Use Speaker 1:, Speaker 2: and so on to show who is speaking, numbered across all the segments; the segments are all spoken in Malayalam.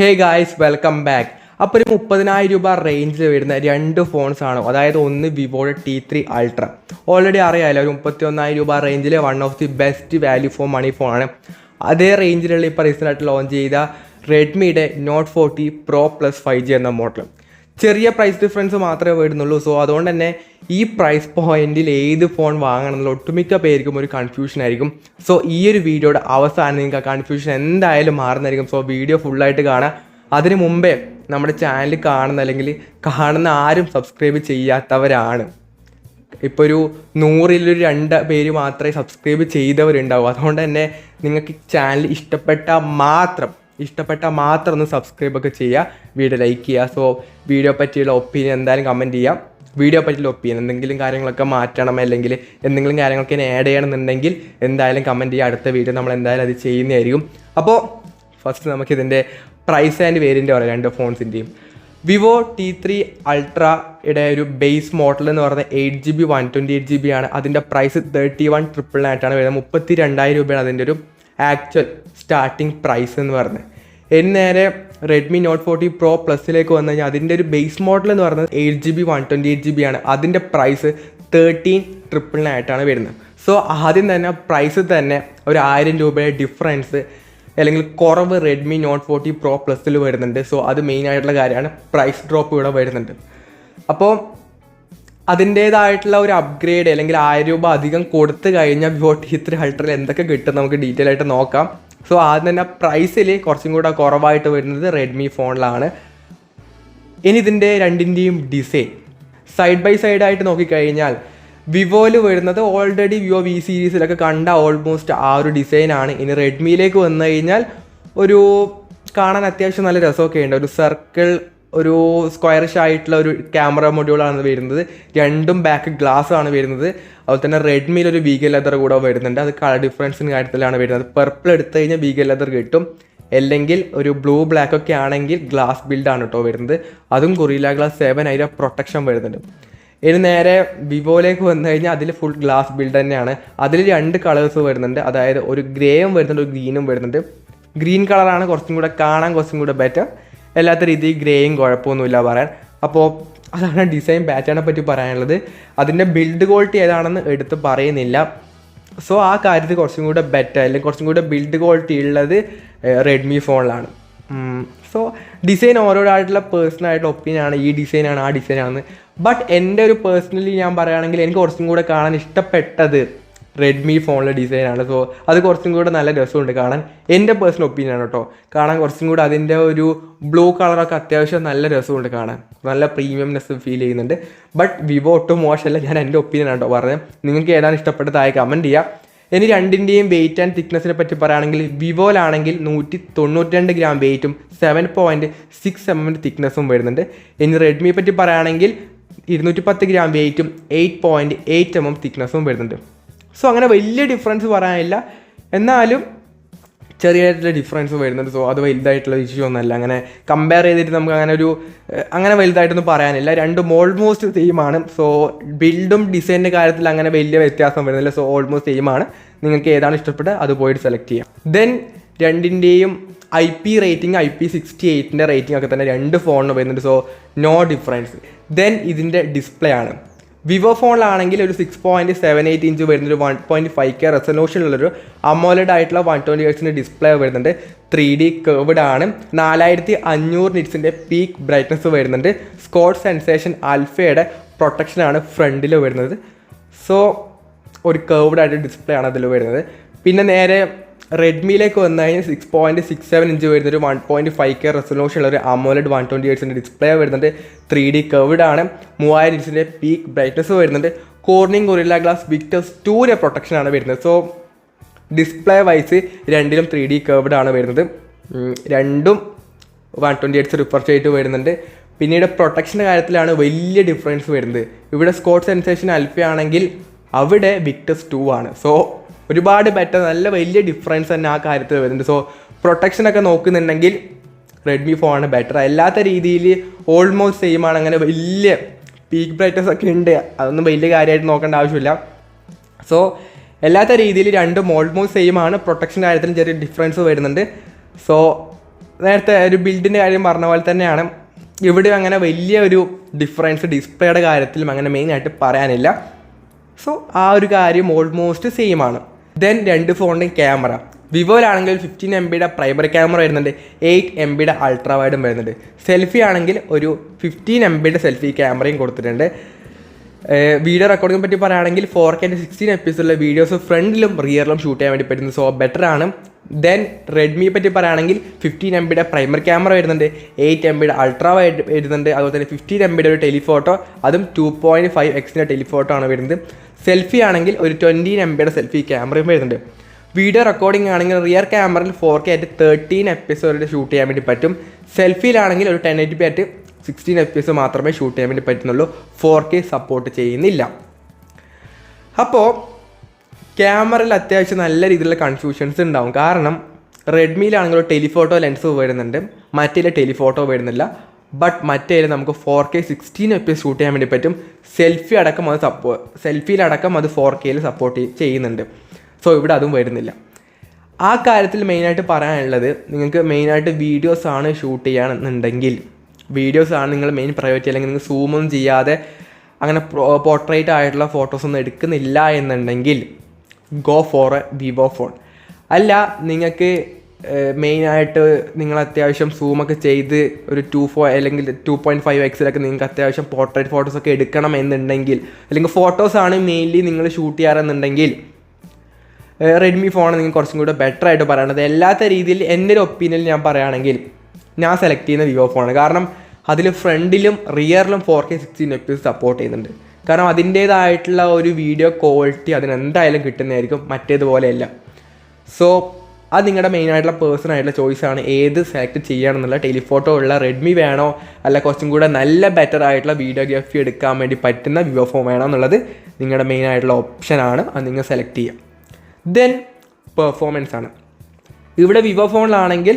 Speaker 1: Hey guys welcome back. അപ്പോൾ ഒരു 30,000 രൂപ റേഞ്ചിൽ വരുന്ന രണ്ട് ഫോൺസ് ആണ്. അതായത് ഒന്ന് വിവോയുടെ T3 അൾട്ര. ഓൾറെഡി അറിയാമല്ലോ, ഒരു 31,000 രൂപ റേഞ്ചിൽ one of the best value for money ഫോണാണ്. അതേ റേഞ്ചിലുള്ള ഇപ്പോൾ റീസെൻ്റായിട്ട് ലോഞ്ച് ചെയ്ത റെഡ്മിയുടെ നോട്ട് 40 പ്രോ പ്ലസ് 5G എന്ന മോഡൽ. ചെറിയ പ്രൈസ് ഡിഫറൻസ് മാത്രമേ വരുന്നുള്ളൂ. സോ അതുകൊണ്ട് തന്നെ ഈ പ്രൈസ് പോയിന്റിൽ ഏത് ഫോൺ വാങ്ങണം എന്നുള്ള ഒട്ടുമിക്ക പേർക്കും ഒരു കൺഫ്യൂഷൻ ആയിരിക്കും. സോ ഈ ഒരു വീഡിയോയുടെ അവസാനം നിങ്ങൾക്ക് ആ കൺഫ്യൂഷൻ എന്തായാലും മാറുന്നതായിരിക്കും. സോ വീഡിയോ ഫുള്ളായിട്ട് കാണാം. അതിന് മുമ്പേ നമ്മുടെ ചാനൽ കാണുന്ന ആരും സബ്സ്ക്രൈബ് ചെയ്യാത്തവരാണ്. ഇപ്പോൾ ഒരു 100-ൽ 2 പേര് മാത്രമേ സബ്സ്ക്രൈബ് ചെയ്തവരുണ്ടാവും. അതുകൊണ്ട് തന്നെ നിങ്ങൾക്ക് ചാനൽ ഇഷ്ടപ്പെട്ട മാത്രം ഒന്ന് സബ്സ്ക്രൈബ് ഒക്കെ ചെയ്യുക, വീഡിയോ ലൈക്ക് ചെയ്യുക. സോ വീഡിയോ പറ്റിയുള്ള ഒപ്പീനിയൻ എന്തായാലും കമൻറ്റ് ചെയ്യാം. വീഡിയോ പറ്റിയുള്ള ഒപ്പീനിയൻ എന്തെങ്കിലും കാര്യങ്ങളൊക്കെ മാറ്റണം, അല്ലെങ്കിൽ എന്തെങ്കിലും കാര്യങ്ങളൊക്കെ ആഡ് ചെയ്യണമെന്നുണ്ടെങ്കിൽ എന്തായാലും കമൻറ്റ് ചെയ്യുക. അടുത്ത വീഡിയോ നമ്മൾ എന്തായാലും അത് ചെയ്യുന്നതായിരിക്കും. അപ്പോൾ ഫസ്റ്റ് നമുക്കിതിൻ്റെ പ്രൈസ് ആൻഡ് വേരിയൻ്റ് പറയാം രണ്ട് ഫോൺസിൻ്റെയും. വിവോ T3 അൾട്രയുടെ ഒരു ബേസ് മോഡൽ എന്ന് പറയുന്നത് 8GB 128GB ആണ്. അതിൻ്റെ പ്രൈസ് 31,999 വരുന്നത്. 32,000 രൂപയാണ് അതിൻ്റെ ഒരു ആക്ച്വൽ സ്റ്റാർട്ടിങ് പ്രൈസ് എന്ന് പറയുന്നത്. ഇനി നേരെ റെഡ്മി നോട്ട് 40 പ്രോ പ്ലസിലേക്ക് വന്നു കഴിഞ്ഞാൽ അതിൻ്റെ ഒരു ബേസ് മോഡൽ എന്ന് പറയുന്നത് 8GB 128GB ആണ്. അതിൻ്റെ പ്രൈസ് 13,999 വരുന്നത്. സോ ആദ്യം തന്നെ പ്രൈസിൽ തന്നെ ഒരു 1000 രൂപയുടെ ഡിഫറൻസ് അല്ലെങ്കിൽ കുറവ് റെഡ്മി നോട്ട് 40 പ്രോ പ്ലസിൽ വരുന്നുണ്ട്. സോ അത് മെയിൻ ആയിട്ടുള്ള കാര്യമാണ്. പ്രൈസ് ഡ്രോപ്പ് ഇവിടെ വരുന്നുണ്ട്. അപ്പോൾ അതിൻ്റേതായിട്ടുള്ള ഒരു അപ്ഗ്രേഡ് അല്ലെങ്കിൽ 1000 രൂപ അധികം കൊടുത്തു കഴിഞ്ഞാൽ വിവോ T3 അൾട്രയിൽ എന്തൊക്കെ കിട്ടും നമുക്ക് ഡീറ്റെയിൽ ആയിട്ട് നോക്കാം. സോ ആദ്യം തന്നെ പ്രൈസിൽ കുറച്ചും കൂടെ കുറവായിട്ട് വരുന്നത് റെഡ്മി ഫോണിലാണ്. ഇനി ഇതിൻ്റെ രണ്ടിൻ്റെയും ഡിസൈൻ സൈഡ് ബൈ സൈഡായിട്ട് നോക്കിക്കഴിഞ്ഞാൽ വിവോയിൽ വരുന്നത് ഓൾറെഡി വിവോ വി സീരീസിലൊക്കെ കണ്ട ഓൾമോസ്റ്റ് ആ ഒരു ഡിസൈനാണ്. ഇനി റെഡ്മിയിലേക്ക് വന്നു കഴിഞ്ഞാൽ ഒരു കാണാൻ അത്യാവശ്യം നല്ല രസമൊക്കെ ഉണ്ട്. ഒരു സർക്കിൾ, ഒരു സ്ക്വയറിഷ് ആയിട്ടുള്ള ഒരു ക്യാമറ മൊഡ്യൂളാണ് വരുന്നത്. രണ്ടും ബാക്ക് ഗ്ലാസ് ആണ് വരുന്നത്. അതുപോലെ തന്നെ റെഡ്മിയിൽ ഒരു വീഗൽ ലെതർ കൂടെ വരുന്നുണ്ട്. അത് കളർ ഡിഫറൻസിന് കാര്യത്തിലാണ് വരുന്നത്. പർപ്പിൾ എടുത്തു കഴിഞ്ഞാൽ വീഗൽ ലെതർ കിട്ടും, അല്ലെങ്കിൽ ഒരു ബ്ലൂ ബ്ലാക്ക് ഒക്കെ ആണെങ്കിൽ ഗ്ലാസ് ബിൽഡാണ് കേട്ടോ വരുന്നത്. അതും ഗൊറില്ല ഗ്ലാസ് 7 അതിൻ്റെ പ്രൊട്ടക്ഷൻ വരുന്നുണ്ട്. ഇനി നേരെ വിവോയിലേക്ക് വന്നു കഴിഞ്ഞാൽ അതിൽ ഫുൾ ഗ്ലാസ് ബിൽഡ് തന്നെയാണ്. അതിൽ 2 കളേഴ്സ് വരുന്നുണ്ട്. അതായത് ഒരു ഗ്രേയും വരുന്നുണ്ട്, ഒരു ഗ്രീനും വരുന്നുണ്ട്. ഗ്രീൻ കളറാണ് കുറച്ചും കൂടെ കാണാൻ കുറച്ചും കൂടെ ബെറ്റർ. എല്ലാത്ത രീതിയിൽ ഗ്രേയും കുഴപ്പമൊന്നുമില്ല പറയാൻ. അപ്പോൾ അതാണ് ഡിസൈൻ പാറ്റേണെ പറ്റി പറയാനുള്ളത്. അതിൻ്റെ ബിൽഡ് ക്വാളിറ്റി ഏതാണെന്ന് എടുത്ത് പറയുന്നില്ല. സോ ആ കാര്യത്തിൽ കുറച്ചും കൂടെ ബെറ്റർ അല്ലെങ്കിൽ കുറച്ചും കൂടെ ബിൽഡ് ക്വാളിറ്റി ഉള്ളത് റെഡ്മി ഫോണിലാണ്. സോ ഡിസൈൻ ഓരോരായിട്ടുള്ള പേഴ്സണലായിട്ടുള്ള ഒപ്പീനിയനാണ്. ഈ ഡിസൈനാണ് ആ ഡിസൈനാണ്. ബട്ട് എൻ്റെ ഒരു പേഴ്സണലി ഞാൻ പറയുകയാണെങ്കിൽ എനിക്ക് കുറച്ചും കൂടെ കാണാൻ ഇഷ്ടപ്പെട്ടത് റെഡ്മി ഫോണിലെ ഡിസൈനാണ്. സോ അത് കുറച്ചും കൂടെ നല്ല രസമുണ്ട് കാണാൻ. എൻ്റെ പേഴ്സണൽ ഒപ്പീനിയനാണ് കേട്ടോ. കാണാൻ കുറച്ചും കൂടെ അതിൻ്റെ ഒരു ബ്ലൂ കളറൊക്കെ അത്യാവശ്യം നല്ല രസമുണ്ട് കാണാൻ. നല്ല പ്രീമിയംനെസ് ഫീൽ ചെയ്യുന്നുണ്ട്. ബട്ട് വിവോ ഒട്ടും മോശമല്ല. ഞാൻ എൻ്റെ ഒപ്പീനിയനാണ് കേട്ടോ പറഞ്ഞത്. നിങ്ങൾക്ക് ഏതാണ് ഇഷ്ടപ്പെട്ടതായി കമൻറ്റ് ചെയ്യാം. ഇനി രണ്ടിൻ്റെയും വെയിറ്റ് ആൻഡ് തിക്നെസ്സിനെ പറ്റി പറയുകയാണെങ്കിൽ വിവോയിലാണെങ്കിൽ 192 ഗ്രാം വെയിറ്റും 7.6 mm തിക്നെസ്സും വരുന്നുണ്ട്. ഇനി റെഡ്മിയെ പറ്റി പറയുകയാണെങ്കിൽ 210 ഗ്രാം വെയിറ്റും 8.8 mm തിക്നെസ്സും വരുന്നുണ്ട്. സോ അങ്ങനെ വലിയ ഡിഫറൻസ് പറയാനില്ല, എന്നാലും ചെറിയായിട്ടുള്ള ഡിഫറൻസ് വരുന്നുണ്ട്. സോ അത് വലുതായിട്ടുള്ള ഇഷ്യൂ ഒന്നുമല്ല. അങ്ങനെ കമ്പയർ ചെയ്തിട്ട് നമുക്ക് അങ്ങനെ വലുതായിട്ടൊന്നും പറയാനില്ല. രണ്ടും ഓൾമോസ്റ്റ് സെയിമാണ്. സോ ബിൽഡും ഡിസൈനിൻ്റെ കാര്യത്തിൽ അങ്ങനെ വലിയ വ്യത്യാസം വരുന്നില്ല. സോ ഓൾമോസ്റ്റ് സെയിമാണ്. നിങ്ങൾക്ക് ഏതാണ് ഇഷ്ടപ്പെട്ടത് അത് പോയിട്ട് സെലക്ട് ചെയ്യാം. ദെൻ രണ്ടിൻ്റെയും IP റേറ്റിംഗ് IP68 റേറ്റിംഗ് ഒക്കെ തന്നെ രണ്ട് ഫോണിന് വരുന്നുണ്ട്. So no difference. ദെൻ ഇതിൻ്റെ ഡിസ്പ്ലേ ആണ്. വിവോ ഫോണിലാണെങ്കിൽ ഒരു 6.78 ഇഞ്ച് വരുന്നൊരു 1.5K റെസൊല്യൂഷനുള്ളൊരു അമോലഡ് ആയിട്ടുള്ള 120Hz ഡിസ്പ്ലേ വരുന്നുണ്ട്. 3D കർവ്ഡ് ആണ്. 4500 നിറ്റ്സിൻ്റെ പീക്ക് ബ്രൈറ്റ്നസ് വരുന്നുണ്ട്. സ്കോട്ട് സെൻസേഷൻ ആൽഫയുടെ പ്രൊട്ടക്ഷനാണ് ഫ്രണ്ടിൽ വരുന്നത്. സോ ഒരു കർവ്ഡ് ആയിട്ട് ഡിസ്പ്ലേ ആണ് അതിൽ വരുന്നത്. പിന്നെ നേരെ റെഡ്മിയിലേക്ക് വന്നു കഴിഞ്ഞാൽ 6.67 ഇഞ്ച് വരുന്നൊരു 1.5K റെസൊല്യൂഷനുള്ള ഒരു അമോലഡ് 120Hz ഡിസ്പ്ലേ വരുന്നുണ്ട്. 3D കർവ്ഡ് ആണ്. 3000 നിറ്റ്സിൻ്റെ പീക്ക് ബ്രൈറ്റ്നസ് വരുന്നുണ്ട്. കോർണിംഗ് ഗൊറില്ല ഗ്ലാസ് വിക്ടസ് 2 പ്രൊട്ടക്ഷനാണ് വരുന്നത്. സോ ഡിസ്പ്ലേ വൈസ് രണ്ടിലും 3D കർവ്ഡ് ആണ് വരുന്നത്. രണ്ടും 120Hz റിഫ്രഷ് റേറ്റ് വരുന്നുണ്ട്. പിന്നീട് പ്രൊട്ടക്ഷൻ്റെ കാര്യത്തിലാണ് വലിയ ഡിഫറൻസ് വരുന്നത്. ഇവിടെ സ്കോട്ട് സെൻസേഷൻ ആൽഫ ആണെങ്കിൽ അവിടെ വിക്ടസ് 2 ആണ്. സോ ഒരുപാട് ബെറ്റർ, നല്ല വലിയ ഡിഫറൻസ് തന്നെ ആ കാര്യത്തിൽ വരുന്നുണ്ട്. സോ പ്രൊട്ടക്ഷനൊക്കെ നോക്കുന്നുണ്ടെങ്കിൽ റെഡ്മി ഫോണാണ് ബെറ്റർ. അല്ലാത്ത രീതിയിൽ ഓൾമോസ്റ്റ് സെയിം ആണ്. അങ്ങനെ വലിയ പീക്ക് ബ്രൈറ്റ്നസ് ഒക്കെ ഉണ്ട്, അതൊന്നും വലിയ കാര്യമായിട്ട് നോക്കേണ്ട ആവശ്യമില്ല. സോ അല്ലാത്ത രീതിയിൽ രണ്ടും ഓൾമോസ്റ്റ് സെയിം ആണ്. പ്രൊട്ടക്ഷൻ കാര്യത്തിലും ചെറിയ ഡിഫറൻസ് വരുന്നുണ്ട്. സോ നേരത്തെ ഒരു ബിൽഡിൻ്റെ കാര്യം പറഞ്ഞ പോലെ തന്നെയാണ് ഇവിടെ അങ്ങനെ വലിയ ഒരു ഡിഫറൻസ് ഡിസ്പ്ലേയുടെ കാര്യത്തിലും അങ്ങനെ മെയിനായിട്ട് പറയാനില്ല. സോ ആ ഒരു കാര്യം ഓൾമോസ്റ്റ് സെയിം ആണ്. ദെൻ രണ്ട് ഫോണിൻ്റെയും ക്യാമറ, വിവോയിലാണെങ്കിൽ 15 MB പ്രൈമറി ക്യാമറ വരുന്നുണ്ട്, 8 MB അൾട്രാ വൈഡും വരുന്നുണ്ട്. സെൽഫി ആണെങ്കിൽ ഒരു 15 MB സെൽഫി ക്യാമറയും കൊടുത്തിട്ടുണ്ട്. വീഡിയോ റെക്കോർഡിങ്ങിനെ പറ്റി പറയുകയാണെങ്കിൽ 4K 16 FPS ഉള്ള വീഡിയോസ് ഫ്രണ്ടിലും റിയറിലും ഷൂട്ട് ചെയ്യാൻ വേണ്ടി പറ്റുന്നത്, സോ ബെറ്റർ ആണ്. ദെൻ റെഡ്മിയെ പറ്റി പറയുകയാണെങ്കിൽ 15 MB പ്രൈമറി ക്യാമറ വരുന്നുണ്ട്, 8 MB അൾട്രാ വൈഡ് വരുന്നുണ്ട്, അതുപോലെ തന്നെ 15 MB ഒരു ടെലിഫോട്ടോ, അതും 2.5x ടെലിഫോട്ടോ ആണ് വരുന്നത്. സെൽഫി ആണെങ്കിൽ ഒരു 20 MB സെൽഫി ക്യാമറയും വരുന്നുണ്ട്. വീഡിയോ റെക്കോർഡിംഗ് ആണെങ്കിൽ റിയർ ക്യാമറയിൽ 4K 13 FPS വരെ ഷൂട്ട് ചെയ്യാൻ വേണ്ടി പറ്റും. സെൽഫിയിലാണെങ്കിൽ ഒരു 1080p 16 FPS മാത്രമേ ഷൂട്ട് ചെയ്യാൻ വേണ്ടി പറ്റുന്നുള്ളൂ, 4K സപ്പോർട്ട് ചെയ്യുന്നില്ല. അപ്പോൾ ക്യാമറയിൽ അത്യാവശ്യം നല്ല രീതിയിലുള്ള കൺഫ്യൂഷൻസ് ഉണ്ടാവും. കാരണം റെഡ്മിയിലാണെങ്കിൽ ഒരു ടെലിഫോട്ടോ ലെൻസ് വരുന്നുണ്ട്, മറ്റേ ടെലിഫോട്ടോ വരുന്നില്ല. ബട്ട് മറ്റേ നമുക്ക് 4K 16 FPS ഷൂട്ട് ചെയ്യാൻ വേണ്ടി പറ്റും. സെൽഫിയിലടക്കം അത് 4K സപ്പോർട്ട് ചെയ്യുന്നുണ്ട്. സോ ഇവിടെ അതും വരുന്നില്ല. ആ കാര്യത്തിൽ മെയിനായിട്ട് പറയാനുള്ളത്, നിങ്ങൾക്ക് മെയിനായിട്ട് വീഡിയോസാണ് ഷൂട്ട് ചെയ്യുകയാണെന്നുണ്ടെങ്കിൽ, വീഡിയോസാണ് നിങ്ങൾ മെയിൻ പ്രയോറിറ്റി, അല്ലെങ്കിൽ നിങ്ങൾ സൂമൊന്നും ചെയ്യാതെ അങ്ങനെ പോർട്രേറ്റ് ആയിട്ടുള്ള ഫോട്ടോസൊന്നും എടുക്കുന്നില്ല എന്നുണ്ടെങ്കിൽ go for A Vivo phone. അല്ല നിങ്ങൾക്ക് മെയിനായിട്ട് നിങ്ങൾ അത്യാവശ്യം സൂമൊക്കെ ചെയ്ത് ഒരു 2.4 അല്ലെങ്കിൽ 2.5x നിങ്ങൾക്ക് അത്യാവശ്യം പോർട്രേറ്റ് ഫോട്ടോസൊക്കെ എടുക്കണം എന്നുണ്ടെങ്കിൽ, അല്ലെങ്കിൽ ഫോട്ടോസാണ് മെയിൻലി നിങ്ങൾ ഷൂട്ട് ചെയ്യാറെന്നുണ്ടെങ്കിൽ റെഡ്മി ഫോൺ നിങ്ങൾക്ക് കുറച്ചും കൂടെ ബെറ്റർ ആയിട്ട് പറയണത്. എല്ലാത്ത രീതിയിൽ എൻ്റെ ഒരു ഒപ്പീനിയൻ ഞാൻ പറയുകയാണെങ്കിൽ ഞാൻ സെലക്ട് ചെയ്യുന്ന വിവോ ഫോണാണ്. കാരണം അതിൽ ഫ്രണ്ടിലും റിയറിലും 4K 16 FPS സപ്പോർട്ട് ചെയ്യുന്നുണ്ട്. കാരണം അതിൻ്റേതായിട്ടുള്ള ഒരു വീഡിയോ ക്വാളിറ്റി അതിനെന്തായാലും കിട്ടുന്നതായിരിക്കും, മറ്റേതുപോലെയല്ല. സോ അത് നിങ്ങളുടെ മെയിനായിട്ടുള്ള പേഴ്സണായിട്ടുള്ള ചോയ്സാണ്, ഏത് സെലക്ട് ചെയ്യണമെന്നുള്ള. ടെലിഫോട്ടോ ഉള്ള റെഡ്മി വേണോ, അല്ല കുറച്ചും കൂടെ നല്ല ബെറ്റർ ആയിട്ടുള്ള വീഡിയോഗ്രാഫി എടുക്കാൻ വേണ്ടി പറ്റുന്ന വിവോ ഫോൺ വേണോ എന്നുള്ളത് നിങ്ങളുടെ മെയിനായിട്ടുള്ള ഓപ്ഷനാണ്, അത് നിങ്ങൾ സെലക്ട് ചെയ്യുക. ദെൻ പെർഫോമൻസ് ആണ്. ഇവിടെ വിവോ ഫോണിലാണെങ്കിൽ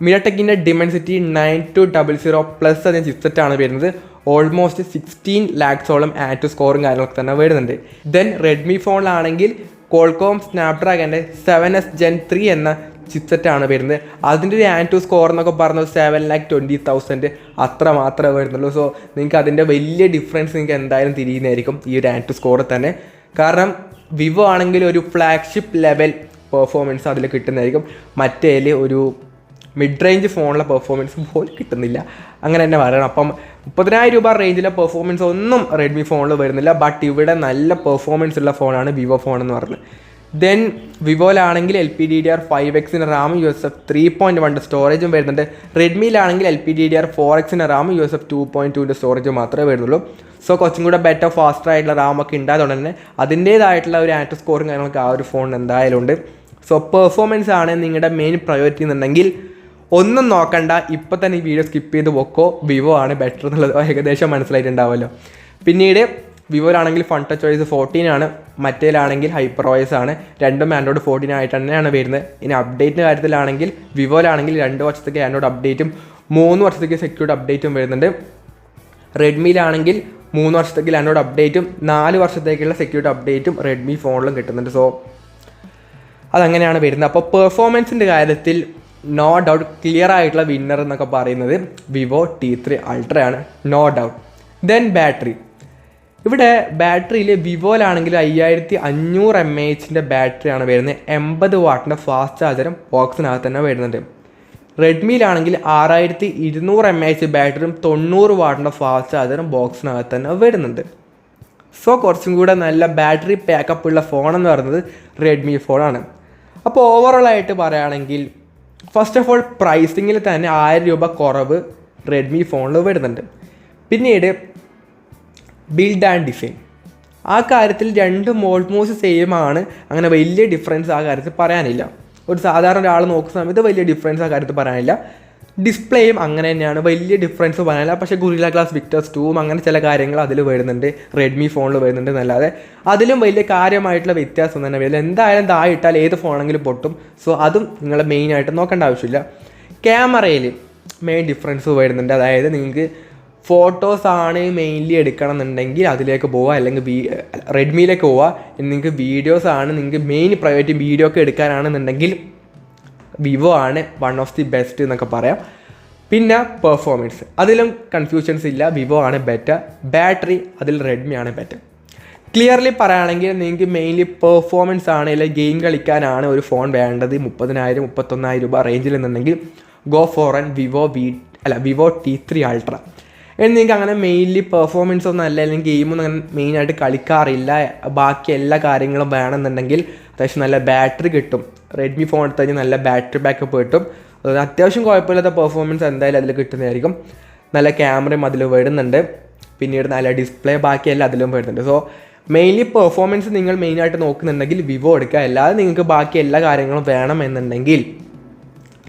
Speaker 1: മിഡടെക്കിൻ്റെ ഡിമെൻസിറ്റി 9200+ അതിന് ചിപ്സെറ്റാണ് വരുന്നത്. ഓൾമോസ്റ്റ് 16 lakhsോളം ആറ്റ് സ്കോറും കാര്യങ്ങളൊക്കെ തന്നെ വരുന്നുണ്ട്. ദെൻ റെഡ്മി ഫോണിലാണെങ്കിൽ കോൾകോം സ്നാപ്ഡ്രാഗൻ്റെ 7S Gen 3 എന്ന ചിപ്സെറ്റാണ് വരുന്നത്. അതിൻ്റെ ഒരു ആൻഡ് സ്കോർ എന്നൊക്കെ പറഞ്ഞത് 7,20,000 അത്ര മാത്രമേ വരുന്നുള്ളൂ. സോ നിങ്ങൾക്ക് അതിൻ്റെ വലിയ ഡിഫറൻസ് നിങ്ങൾക്ക് എന്തായാലും തിരിയുന്നതായിരിക്കും ഈ ഒരു ആൻഡ് സ്കോർ തന്നെ. കാരണം വിവോ ആണെങ്കിൽ ഒരു ഫ്ലാഗ്ഷിപ്പ് ലെവൽ പെർഫോമൻസ് അതിൽ കിട്ടുന്നതായിരിക്കും, മറ്റേതിൽ ഒരു മിഡ് റേഞ്ച് ഫോണിലെ പെർഫോമൻസ് പോലും കിട്ടുന്നില്ല, അങ്ങനെ തന്നെ പറയണം. അപ്പം 30,000 രൂപ റേഞ്ചിലെ പെർഫോമൻസ് ഒന്നും റെഡ്മി ഫോണിൽ വരുന്നില്ല. ബട്ട് ഇവിടെ നല്ല പെർഫോമൻസ് ഉള്ള ഫോണാണ് വിവോ ഫോൺ എന്ന് പറയുന്നത്. ദെൻ വിവോയിലാണെങ്കിൽ LPDDR5X റാം USF 3.1 സ്റ്റോറേജും വരുന്നുണ്ട്. റെഡ്മിയിലാണെങ്കിൽ LPDDR4X റാം USF 2.2 സ്റ്റോറേജ് മാത്രമേ വരുന്നുള്ളൂ. സോ കുറച്ചും കൂടെ ബെറ്റർ ഫാസ്റ്റർ ആയിട്ടുള്ള റാമൊക്കെ ഉണ്ടായതുകൊണ്ട് തന്നെ അതിൻ്റേതായിട്ടുള്ള ഒരു ആറ്റ് സ്കോറും കാര്യങ്ങളൊക്കെ ആ ഒരു ഫോൺ എന്തായാലും ഉണ്ട്. സോ പെർഫോമൻസ് ആണ് നിങ്ങളുടെ മെയിൻ പ്രയോറിറ്റി എന്നുണ്ടെങ്കിൽ ഒന്നും നോക്കണ്ട, ഇപ്പോൾ തന്നെ ഈ വീഡിയോ സ്കിപ്പ് ചെയ്ത് വെക്കോ, വിവോ ആണ് ബെറ്റർ എന്നുള്ളത് ഏകദേശം മനസ്സിലായിട്ടുണ്ടാവുമല്ലോ. പിന്നീട് വിവോയിലാണെങ്കിൽ ഫൺ ടച്ച് OS 14 ആണ്, മറ്റേലാണെങ്കിൽ ഹൈപ്പർ OS ആണ്. രണ്ടും ആൻഡ്രോയിഡ് 14 ആയിട്ട് തന്നെയാണ് വരുന്നത്. ഇനി അപ്ഡേറ്റിൻ്റെ കാര്യത്തിലാണെങ്കിൽ വിവോയിലാണെങ്കിൽ 2 വർഷത്തേക്ക് ആൻഡ്രോയിഡ് അപ്ഡേറ്റും 3 വർഷത്തേക്ക് സെക്യൂരിറ്റി അപ്ഡേറ്റും വരുന്നുണ്ട്. റെഡ്മിയിലാണെങ്കിൽ 3 വർഷത്തേക്ക് ആൻഡ്രോയിഡ് അപ്ഡേറ്റും 4 വർഷത്തേക്കുള്ള സെക്യൂരിറ്റി അപ്ഡേറ്റും റെഡ്മി ഫോണിലും കിട്ടുന്നുണ്ട്. സോ അതങ്ങനെയാണ് വരുന്നത്. അപ്പോൾ പെർഫോമൻസിൻ്റെ കാര്യത്തിൽ നോ ഡൗട്ട് ക്ലിയർ ആയിട്ടുള്ള വിന്നർ എന്നൊക്കെ പറയുന്നത് വിവോ T3 Ultra ആണ്, നോ ഡൗട്ട്. ദെൻ ബാറ്ററി, ഇവിടെ ബാറ്ററിയിൽ വിവോയിലാണെങ്കിൽ 5500 mAh ബാറ്ററിയാണ് വരുന്നത്. 80 വാട്ടിൻ്റെ ഫാസ്റ്റ് ചാർജറും ബോക്സിനകത്ത് തന്നെ വരുന്നുണ്ട്. റെഡ്മിയിലാണെങ്കിൽ 6200 mAh ബാറ്ററിയും 90 വാട്ടിൻ്റെ ഫാസ്റ്റ് ചാർജറും ബോക്സിനകത്ത് തന്നെ വരുന്നുണ്ട്. സോ കുറച്ചും കൂടെ നല്ല ബാറ്ററി പാക്കപ്പ് ഉള്ള ഫോണെന്ന് പറയുന്നത് റെഡ്മി ഫോണാണ്. അപ്പോൾ ഓവറോളായിട്ട് പറയുകയാണെങ്കിൽ ഫസ്റ്റ് ഓഫ് ഓൾ പ്രൈസിങ്ങിൽ തന്നെ 1000 രൂപ കുറവ് റെഡ്മി ഫോണിൽ വരുന്നുണ്ട്. പിന്നീട് ബിൽഡ് ആൻഡ് ഡിസൈൻ, ആ കാര്യത്തിൽ രണ്ടും ഓൾമോസ്റ്റ് സെയിം ആണ്, അങ്ങനെ വലിയ ഡിഫറൻസ് ആ കാര്യത്തിൽ പറയാനില്ല. ഒരു സാധാരണ ഒരാൾ നോക്കുന്ന സമയത്ത് വലിയ ഡിഫറൻസ് ആ കാര്യത്തിൽ പറയാനില്ല. ഡിസ്പ്ലേയും അങ്ങനെ തന്നെയാണ്, വലിയ ഡിഫറൻസ് പറയാനില്ല. പക്ഷേ ഗൊറില്ല ഗ്ലാസ് വിക്ടേഴ്സ് 2 അങ്ങനെ ചില കാര്യങ്ങൾ അതിൽ വരുന്നുണ്ട്, റെഡ്മി ഫോണിൽ വരുന്നുണ്ട് എന്നല്ലാതെ അതിലും വലിയ കാര്യമായിട്ടുള്ള വ്യത്യാസം തന്നെ വരില്ല. എന്തായാലും താഴെയിട്ടാൽ ഏത് ഫോണെങ്കിലും പൊട്ടും. സോ അതും നിങ്ങൾ മെയിനായിട്ട് നോക്കേണ്ട ആവശ്യമില്ല. ക്യാമറയിൽ മെയിൻ ഡിഫറൻസ് വരുന്നുണ്ട്. അതായത് നിങ്ങൾക്ക് ഫോട്ടോസാണ് മെയിൻലി എടുക്കണം എന്നുണ്ടെങ്കിൽ അതിലേക്ക് പോവുക, അല്ലെങ്കിൽ റെഡ്മിയിലേക്ക് പോവുക. നിങ്ങൾക്ക് വീഡിയോസാണ് നിങ്ങൾക്ക് മെയിൻ പ്രയോറിറ്റി വീഡിയോ ഒക്കെ എടുക്കാനാണെന്നുണ്ടെങ്കിൽ വിവോ ആണ് വൺ ഓഫ് ദി ബെസ്റ്റ് എന്നൊക്കെ പറയാം. പിന്നെ പെർഫോമൻസ് അതിലും കൺഫ്യൂഷൻസ് ഇല്ല, വിവോ ആണ് ബെറ്റർ. ബാറ്ററി അതിൽ റെഡ്മി ആണ് ബെറ്റർ. ക്ലിയർലി പറയുകയാണെങ്കിൽ നിങ്ങൾക്ക് മെയിൻലി പെർഫോമൻസ് ആണ്, അല്ലെങ്കിൽ ഗെയിം കളിക്കാനാണ് ഒരു ഫോൺ വേണ്ടത് 30,000-31,000 രൂപ റേഞ്ചിൽ നിന്നുണ്ടെങ്കിൽ go for an Vivo T3 Ultra. നിങ്ങൾക്ക് അങ്ങനെ മെയിൻലി പെർഫോമൻസ് ഒന്നും അല്ല, അല്ലെങ്കിൽ ഗെയിമൊന്നും അങ്ങനെ മെയിനായിട്ട് കളിക്കാറില്ല, ബാക്കി എല്ലാ കാര്യങ്ങളും വേണമെന്നുണ്ടെങ്കിൽ അത്യാവശ്യം നല്ല ബാറ്ററി കിട്ടും. റെഡ്മി ഫോൺ എടുത്തു കഴിഞ്ഞാൽ നല്ല ബാറ്ററി ബാക്കപ്പ് കിട്ടും. അതുകൊണ്ട് അത്യാവശ്യം കുഴപ്പമില്ലാത്ത പെർഫോമൻസ് എന്തായാലും അതിൽ കിട്ടുന്നതായിരിക്കും. നല്ല ക്യാമറയും അതിൽ വരുന്നുണ്ട്, പിന്നീട് നല്ല ഡിസ്പ്ലേ ബാക്കിയെല്ലാം അതിലും വരുന്നുണ്ട്. സോ മെയിൻലി പെർഫോമൻസ് നിങ്ങൾ മെയിനായിട്ട് നോക്കുന്നുണ്ടെങ്കിൽ വിവോ എടുക്കുക. അല്ലാതെ നിങ്ങൾക്ക് ബാക്കി എല്ലാ കാര്യങ്ങളും വേണമെന്നുണ്ടെങ്കിൽ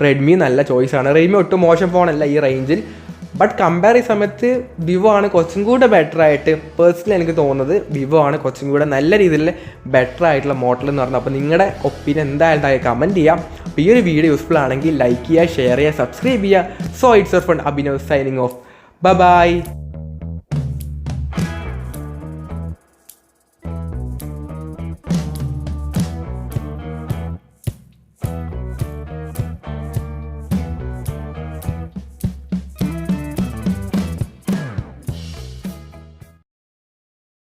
Speaker 1: റെഡ്മി നല്ല ചോയ്സാണ്. റെഡ്മി ഒട്ടും മോശം ഫോണല്ല ഈ റേഞ്ചിൽ, ബട്ട് കമ്പയർ ചെയ്യുന്ന സമയത്ത് വിവോ ആണ് കുറച്ചും കൂടെ ബെറ്റർ ആയിട്ട് പേഴ്സണലി എനിക്ക് തോന്നുന്നത്. വിവോ ആണ് കുറച്ചും കൂടെ നല്ല രീതിയിൽ ബെറ്റർ ആയിട്ടുള്ള മോഡൽ എന്ന് പറഞ്ഞത്. അപ്പോൾ നിങ്ങളുടെ ഒപ്പീനിയൻ എന്തായാലും കമൻറ്റ് ചെയ്യാം. അപ്പോൾ ഈ ഒരു വീഡിയോ യൂസ്ഫുൾ ആണെങ്കിൽ ലൈക്ക് ചെയ്യുക, ഷെയർ ചെയ്യുക, സബ്സ്ക്രൈബ് ചെയ്യുക. So it's your friend Abhinav signing off. By.